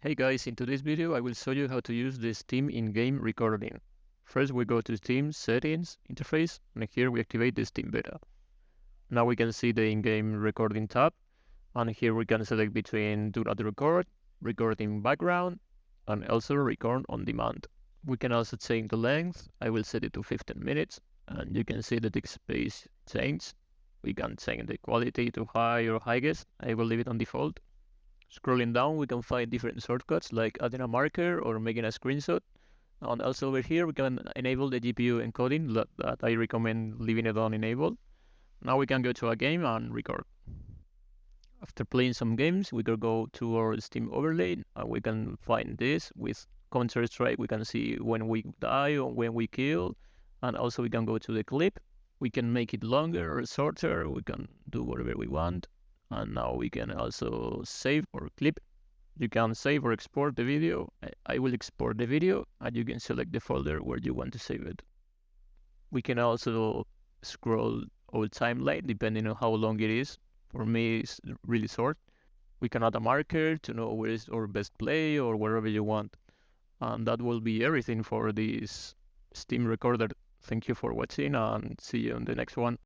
Hey guys, in today's video I will show you how to use the Steam in-game recording. First we go to Steam settings interface and here we activate the Steam beta. Now we can see the in-game recording tab and here we can select between do not record, record in background and also record on demand. We can also change the length. I will set it to 15 minutes and you can see the disk space change. We can change the quality to high or highest. I will leave it on default. Scrolling down, we can find different shortcuts like adding a marker or making a screenshot. And also over here, we can enable the GPU encoding that I recommend leaving it on enabled. Now we can go to a game and record. After playing some games, we can go to our Steam overlay and we can find this with Counter-Strike. We can see when we die or when we kill. And also we can go to the clip. We can make it longer or shorter. We can do whatever we want. And now we can also save or clip. You can save or export the video. I will export the video and you can select the folder where you want to save it. We can also scroll our timeline depending on how long it is. For me, it's really short. We can add a marker to know where is our best play or wherever you want. And that will be everything for this Steam recorder. Thank you for watching and see you on the next one.